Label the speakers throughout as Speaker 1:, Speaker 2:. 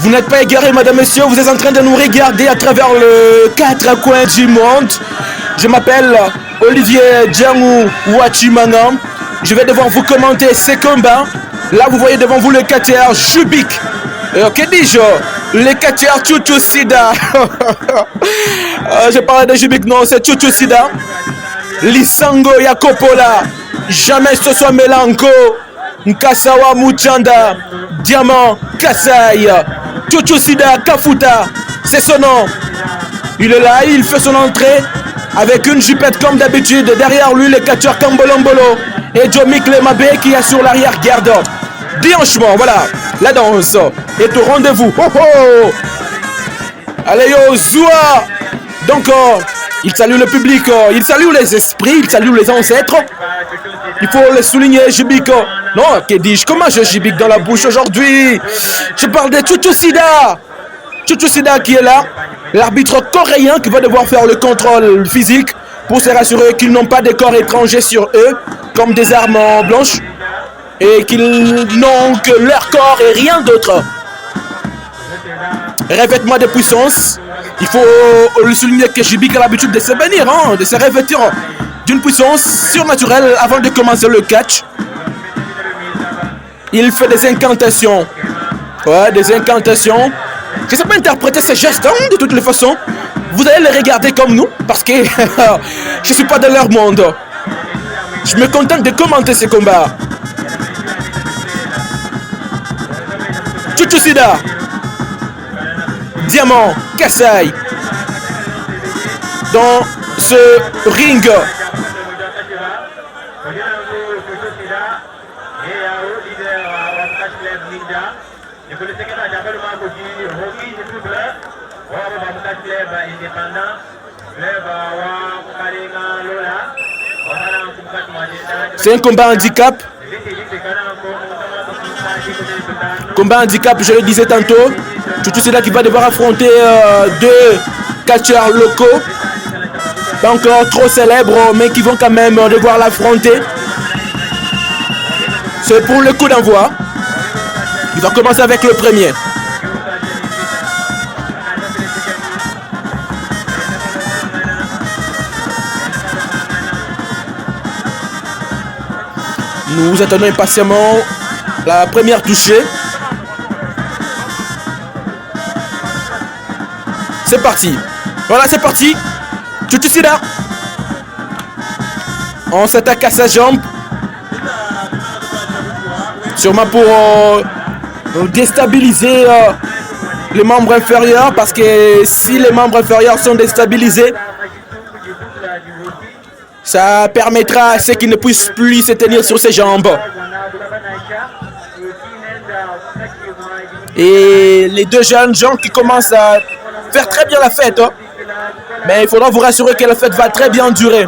Speaker 1: Vous n'êtes pas égarés, madame, messieurs, vous êtes en train de nous regarder à travers le 4 coins du monde. Je m'appelle Olivier Djangou Wachimanga. Je vais devoir vous commenter ces combats. Là, vous voyez devant vous le catcheur Jubik. Que dis-je? Le catcheur Chuchu Sida. Je parlais de Jubik, non, c'est Chuchu Sida. Lisango Yakopola. Jamais ce soit Melanko. Nkasawa Muchanda. Diamant Kasai. Chuchu Sida Kafuta. C'est son nom. Il est là, il fait son entrée. Avec une jupette comme d'habitude. Derrière lui, le catcheur Kambolombolo. Et Jomik Lemabe qui est sur l'arrière-garde. Déhanchement, voilà. La danse est au rendez-vous. Oh oh. Allez yo, Zoua. Donc, il salue le public, il salue les esprits, il salue les ancêtres. Il faut le souligner, Jubik. Non, que dis-je? Comment je Jubik dans la bouche aujourd'hui? Je parle de Chuchu Sida. Chuchu Sida qui est là. L'arbitre coréen qui va devoir faire le contrôle physique pour se rassurer qu'ils n'ont pas de corps étrangers sur eux, comme des armes blanches, et qu'ils n'ont que leur corps et rien d'autre. Revêtement de puissance. Il faut le souligner que Jubik a l'habitude de se bénir, de se revêtir d'une puissance surnaturelle avant de commencer le catch. Il fait des incantations. Ouais, des incantations. Je ne sais pas interpréter ces gestes, de toutes les façons. Vous allez les regarder comme nous, parce que je ne suis pas dans leur monde. Je me contente de commenter ces combats. Chuchu Sida. Diamant Kasai. Dans ce ring. C'est un combat handicap. Combat handicap, je le disais tantôt. Chuchu Sida qui va devoir affronter deux catcheurs locaux. Pas encore trop célèbres, mais qui vont quand même devoir l'affronter. C'est pour le coup d'envoi. Il va commencer avec le premier. Nous attendons impatiemment la première touchée. C'est parti. Voilà, c'est parti. Chuchu Sida. On s'attaque à sa jambe. Sûrement pour déstabiliser les membres inférieurs. Parce que si les membres inférieurs sont déstabilisés, ça permettra à ceux qui ne puissent plus se tenir sur ses jambes. Et les deux jeunes gens qui commencent à faire très bien la fête. Mais il faudra vous rassurer que la fête va très bien durer.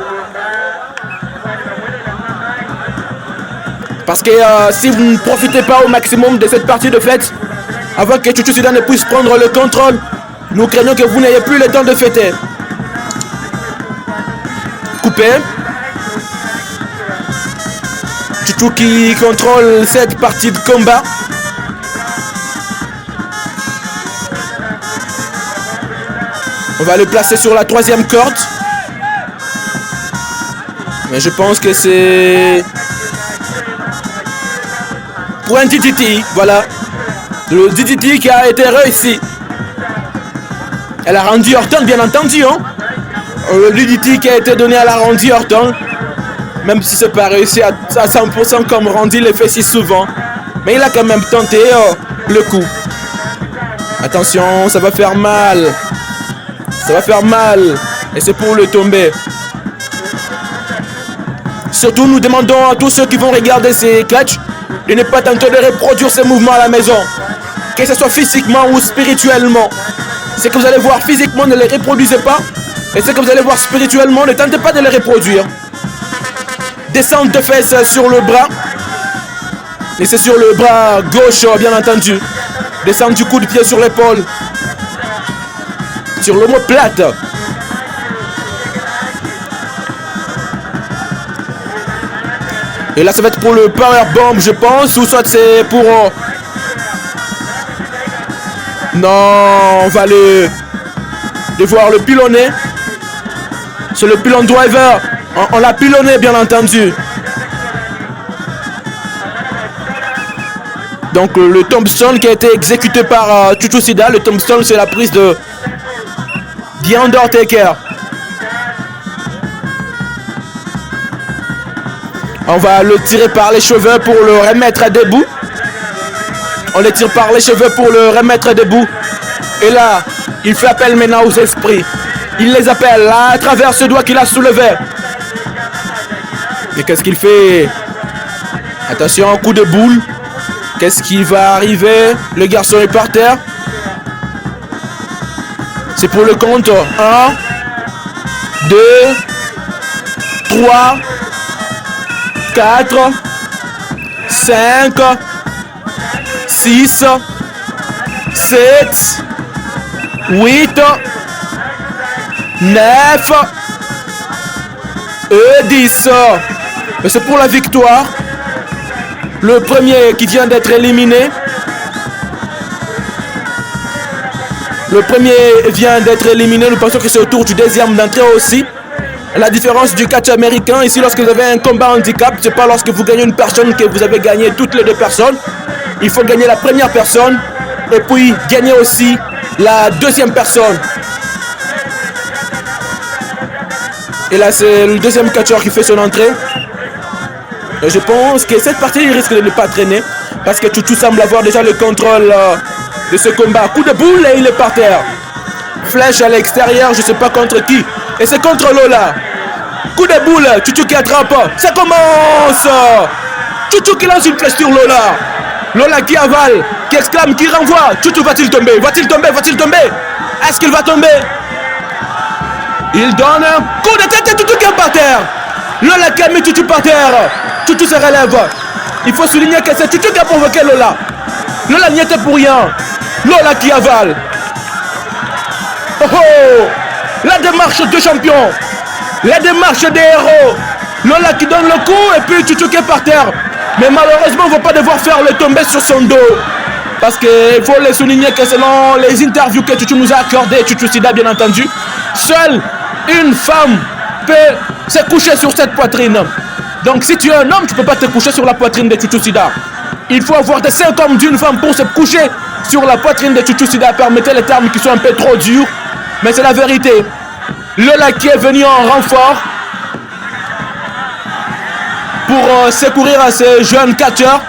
Speaker 1: Parce que si vous ne profitez pas au maximum de cette partie de fête, avant que Chuchu Sida ne puisse prendre le contrôle, nous craignons que vous n'ayez plus le temps de fêter. Coupé. Chuchu qui contrôle cette partie de combat. On va le placer sur la troisième corde. Mais je pense que c'est pour un DDT, voilà. Le DDT qui a été réussi. Elle a rendu Orton, bien entendu. Le DDT qui a été donné à la Randy Orton. Même si c'est pas réussi à 100% comme Randy le fait si souvent. Mais il a quand même tenté le coup. Attention, ça va faire mal. Ça va faire mal. Et c'est pour le tomber. Surtout, nous demandons à tous ceux qui vont regarder ces catchs de ne pas tenter de reproduire ces mouvements à la maison. Que ce soit physiquement ou spirituellement. Ce que vous allez voir physiquement, ne les reproduisez pas. Et ce que vous allez voir spirituellement, ne tentez pas de les reproduire. Descente de fesses sur le bras. Et c'est sur le bras gauche, bien entendu. Descente du coup de pied sur l'épaule. Sur l'omoplate. Et là, ça va être pour le power bomb, je pense. Ou soit c'est pour Non, on va devoir le pilonner. C'est le pilon driver. On l'a pilonné, bien entendu. Donc le tombstone qui a été exécuté par Chuchu Sida. Le tombstone, c'est la prise de The Undertaker. On va le tirer par les cheveux pour le remettre debout. On le tire par les cheveux pour le remettre debout. Et là, il fait appel maintenant aux esprits. Il les appelle là, à travers ce doigt qu'il a soulevé. Mais qu'est-ce qu'il fait? Attention, coup de boule. Qu'est-ce qui va arriver? Le garçon est par terre. C'est pour le compte. 1, 2, 3, 4, 5, 6, 7, 8, 9 et 10. Et c'est pour la victoire. Le premier qui vient d'être éliminé. Le premier vient d'être éliminé. Nous pensons que c'est au tour du deuxième d'entrer aussi. La différence du catch américain, ici lorsque vous avez un combat handicap, c'est pas lorsque vous gagnez une personne que vous avez gagné toutes les deux personnes. Il faut gagner la première personne et puis gagner aussi la deuxième personne. Et là c'est le deuxième catcheur qui fait son entrée. Et je pense que cette partie il risque de ne pas traîner parce que Chuchu semble avoir déjà le contrôle de ce combat. Coup de boule et il est par terre. Flèche à l'extérieur, je sais pas contre qui. Et c'est contre Lola. Coup de boule, Chuchu qui attrape. Ça commence. Chuchu qui lance une flèche sur Lola. Lola qui avale, qui exclame, qui renvoie. Chuchu va-t-il tomber? Va-t-il tomber? Va-t-il tomber? Est-ce qu'il va tomber? Il donne un coup de tête et Chuchu qui est par terre. Lola qui a mis Chuchu par terre. Chuchu se relève. Il faut souligner que c'est Chuchu qui a provoqué Lola. Lola n'y était pour rien. Lola qui avale. Oh oh! La démarche de champion. La démarche des héros. Lola qui donne le coup et puis Chuchu qui est par terre. Mais malheureusement, on ne va pas devoir faire le tomber sur son dos. Parce qu'il faut le souligner que selon les interviews que Chuchu nous a accordées, Chuchu Sida bien entendu, seule une femme peut se coucher sur cette poitrine. Donc si tu es un homme, tu ne peux pas te coucher sur la poitrine de Chuchu Sida. Il faut avoir des symptômes d'une femme pour se coucher sur la poitrine de Chuchu Sida. Permettez les termes qui sont un peu trop durs, mais c'est la vérité. Lola qui est venu en renfort pour secourir à ces jeunes catcheurs.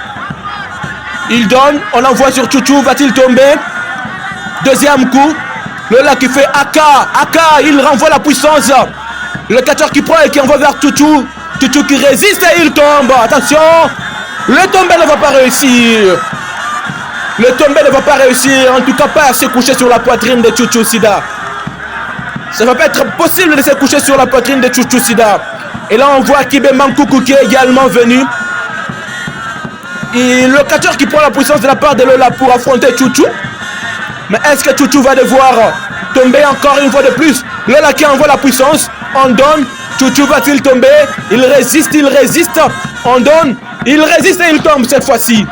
Speaker 1: Il donne, on l'envoie sur Chuchu, va-t-il tomber? Deuxième coup, Lola qui fait AK, il renvoie la puissance. Le catcheur qui prend et qui envoie vers Chuchu. Chuchu qui résiste et il tombe. Attention, le tombé ne va pas réussir. Le tombé ne va pas réussir, en tout cas pas à se coucher sur la poitrine de Chuchu Sida. Ça va pas être possible de se coucher sur la poitrine de Chuchu Sida. Et là on voit Kibe Mankoukou qui est également venu. Et le catcheur qui prend la puissance de la part de Lola pour affronter Chuchu. Mais est-ce que Chuchu va devoir tomber encore une fois de plus? Lola qui envoie la puissance, on donne. Chuchu va-t-il tomber? Il résiste. On donne. Il résiste et il tombe cette fois-ci.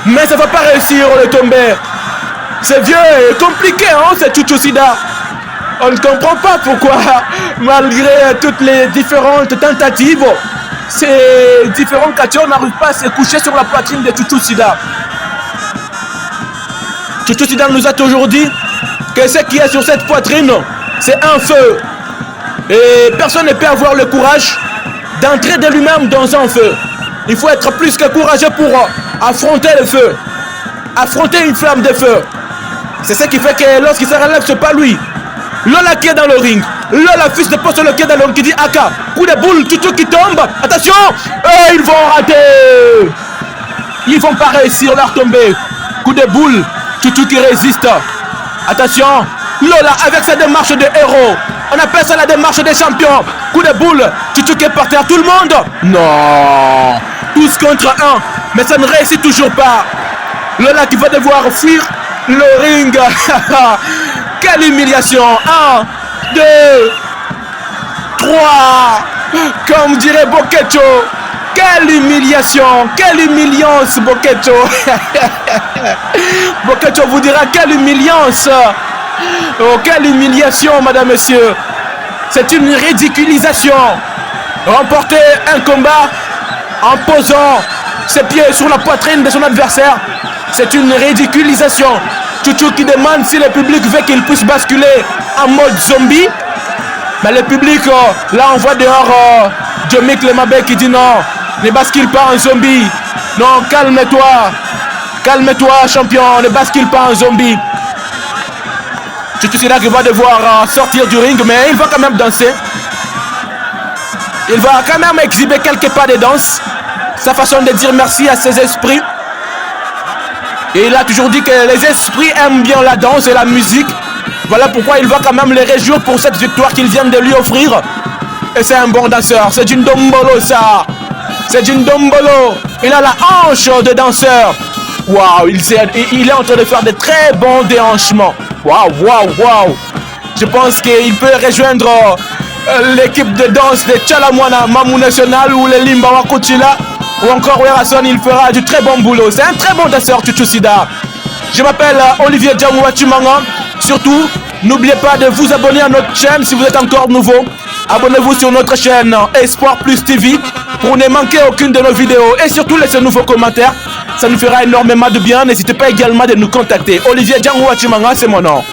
Speaker 1: Mais ça va pas réussir le tomber. C'est vieux et compliqué, hein, c'est Chuchu Sida. On ne comprend pas pourquoi, malgré toutes les différentes tentatives, ces différents catcheurs n'arrivent pas à se coucher sur la poitrine de Chuchu Sida. Chuchu Sida nous a toujours dit que ce qui est sur cette poitrine, c'est un feu. Et personne ne peut avoir le courage d'entrer de lui-même dans un feu. Il faut être plus que courageux pour affronter le feu. Affronter une flamme de feu. C'est ce qui fait que lorsqu'il se relève, c'est pas lui. Lola qui est dans le ring. Lola, fils de poste, qui est dans le ring, qui dit AK. Coup de boule, Chuchu qui tombe. Attention, ils vont rater. Ils vont pas réussir leur tombée. Coup de boule, Chuchu qui résiste. Attention, Lola avec sa démarche de héros. On appelle ça la démarche des champions. Coup de boule, Chuchu qui est par terre. Tout le monde? Non. Tous contre un. Mais ça ne réussit toujours pas. Lola qui va devoir fuir le ring. Quelle humiliation. 1, 2, 3. Comme dirait Bokecho. Quelle humiliation. Quelle humiliance, Bokecho. Boketo vous dira quelle humiliance. Oh, quelle humiliation, madame, messieurs. C'est une ridiculisation. Remporter un combat en posant ses pieds sur la poitrine de son adversaire, c'est une ridiculisation. Chouchou qui demande si le public veut qu'il puisse basculer en mode zombie. Mais le public, là on voit dehors Djomik Lemabe qui dit non, ne bascule pas en zombie. Non, calme-toi. Calme-toi, champion, ne bascule pas en zombie. Chouchou Sida qui va devoir sortir du ring, mais il va quand même danser. Il va quand même exhiber quelques pas de danse. Sa façon de dire merci à ses esprits. Et il a toujours dit que les esprits aiment bien la danse et la musique. Voilà pourquoi il va quand même les réjouir pour cette victoire qu'ils viennent de lui offrir. Et c'est un bon danseur. C'est une dombolo ça. C'est une dombolo. Il a la hanche de danseur. Waouh, il est en train de faire de très bons déhanchements. Waouh, waouh, waouh. Je pense qu'il peut rejoindre l'équipe de danse de Chalamwana Mamou National ou les Limbawa Kuchila ou encore Werason. Il fera du très bon boulot. C'est un très bon danseur, Chouchou Sida. Je m'appelle Olivier Djamoua Chimanga. Surtout, n'oubliez pas de vous abonner à notre chaîne si vous êtes encore nouveau. Abonnez-vous sur notre chaîne Espoir Plus TV pour ne manquer aucune de nos vidéos. Et surtout, laissez-nous vos commentaires. Ça nous fera énormément de bien. N'hésitez pas également de nous contacter. Olivier Djamoua Chimanga, c'est mon nom.